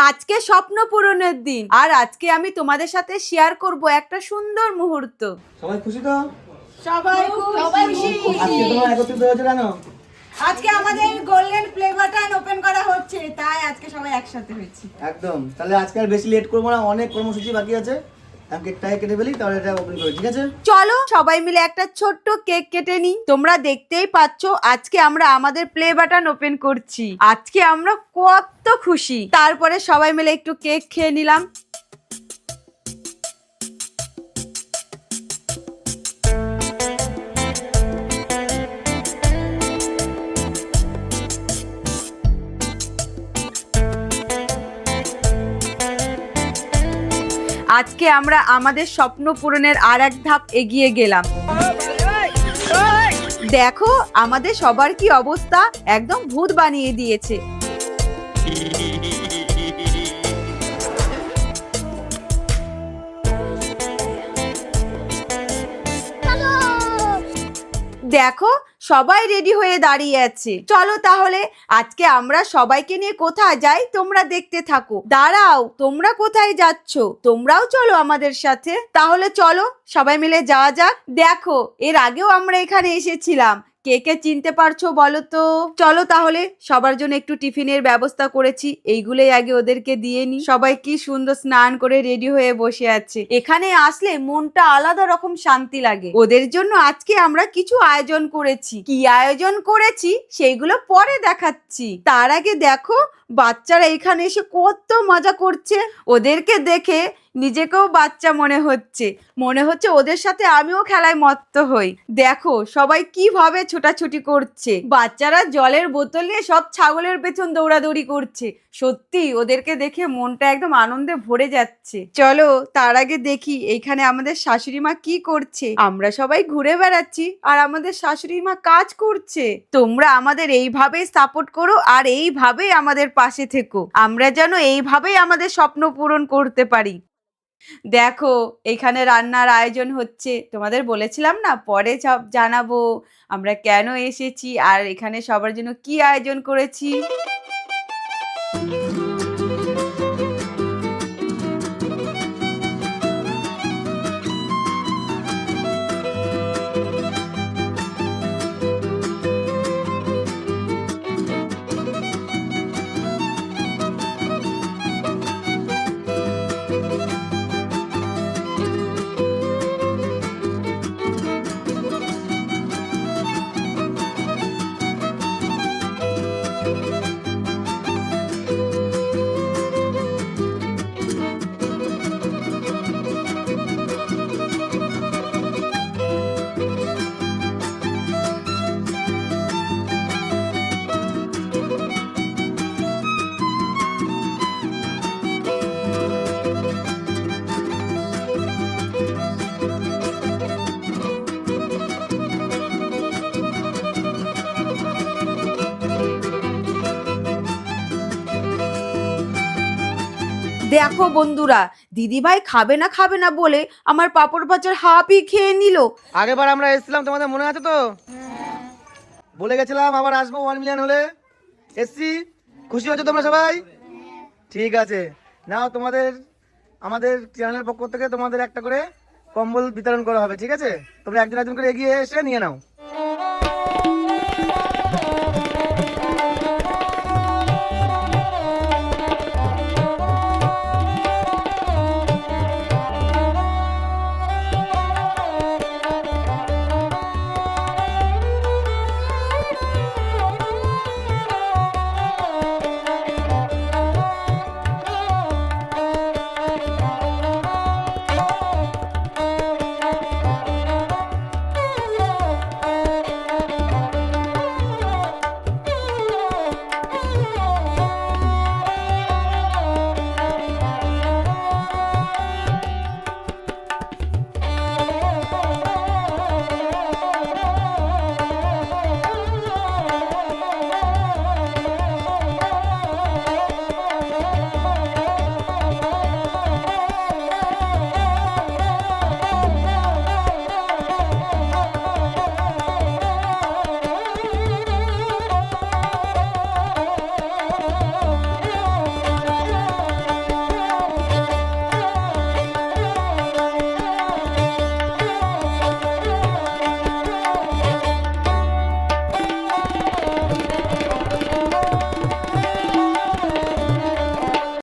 আজকে স্বপ্ন পূরণের দিন, আর আজকে আমি তোমাদের সাথে শেয়ার করব একটা সুন্দর মুহূর্ত। সবাই খুশি তো? সবাই খুশি। আজকে তোমরা একত্রিত হয়েছো কেন? আজকে আমাদের গোল্ডেন প্লে বাটন ওপেন করা হচ্ছে, তাই আজকে সবাই একসাথে হয়েছি। একদম। তাহলে আজকে আর বেশি লেট করবো না, অনেক কর্মসূচি বাকি আছে। আমি কেকটাকে কেটে ফেলি, তাহলে এটা ওপেন করি, ঠিক আছে? চলো সবাই মিলে একটা ছোট্ট কেক কেটে নিই। তোমরা দেখতেই পাচ্ছ আজকে আমরা আমাদের প্লে বাটন ওপেন করছি। আজকে আমরা কত খুশি। তারপরে সবাই মিলে একটু কেক খেয়ে নিলাম। আজকে আমরা আমাদের স্বপ্ন পূরণের আর এক ধাপ এগিয়ে গেলাম। দেখো আমাদের সবার কি অবস্থা, একদম ভূত বানিয়ে দিয়েছে। দেখো সবাই রেডি হয়ে দাঁড়িয়ে আছে। চলো তাহলে আজকে আমরা সবাইকে নিয়ে কোথায় যাই তোমরা দেখতে থাকো। দাঁড়াও, তোমরা কোথায় যাচ্ছ? তোমরাও চলো আমাদের সাথে। তাহলে চলো সবাই মিলে যাওয়া যাক। দেখো এর আগেও আমরা এখানে এসেছিলাম, কে কে চিনতে পারছো বলো তো? চলো তাহলে সবার জন্য একটু টিফিনের ব্যবস্থা করেছি, এইগুলোই আগে ওদেরকে দিয়ে নি। সবাই কি সুন্দর স্নান করে রেডি হয়ে বসে আছে। এখানে আসলে মনটা আলাদা রকম শান্তি লাগে। ওদের জন্য আজকে আমরা কিছু আয়োজন করেছি। কি আয়োজন করেছি সেইগুলো পরে দেখাচ্ছি। তার আগে দেখো বাচ্চারা এখানে এসে কত মজা করছে। ওদেরকে দেখে নিজেকেও বাচ্চা মনে হচ্ছে ওদের সাথে আমিও খেলায় মত্ত হই। দেখো সবাই কিভাবে ছোটাছুটি করছে। বাচ্চারা জলের বোতল নিয়ে সব ছাগলের পেছন দৌড়াদৌড়ি করছে। সত্যি ওদেরকে দেখে মনটা একদম আনন্দে ভরে যাচ্ছে। চলো তার আগে দেখি এইখানে আমাদের শাশুড়ি মা কি করছে। আমরা সবাই ঘুরে বেড়াচ্ছি আর আমাদের শাশুড়ি মা কাজ করছে। তোমরা আমাদের এইভাবেই সাপোর্ট করো আর এইভাবেই আমাদের পাশে থেকো। আমরা যেন এইভাবেই আমাদের স্বপ্ন পূরণ করতে পারি। দেখো এখানে রান্নার আয়োজন হচ্ছে। তোমাদের বলেছিলাম না পরে সব জানাবো আমরা কেন এসেছি আর এখানে সবার জন্য কি আয়োজন করেছি। দেখো বন্ধুরা, দিদিভাই খাবে না বলে আমার পাপড় ভাজার হাফই খেয়ে নিল। আগেরবার আমরা এসেছিলাম, তোমাদের মনে আছে তো? বলে গেছিলাম আবার আসবো 1 মিলিয়ন হলে। এসছি, খুশি হচ্ছে তোমরা সবাই? ঠিক আছে, নাও তোমাদের আমাদের চ্যানেলের পক্ষ থেকে তোমাদের একটা করে কম্বল বিতরণ করা হবে, ঠিক আছে? তোমরা একজন একজন করে এগিয়ে এসে নিয়ে নাও।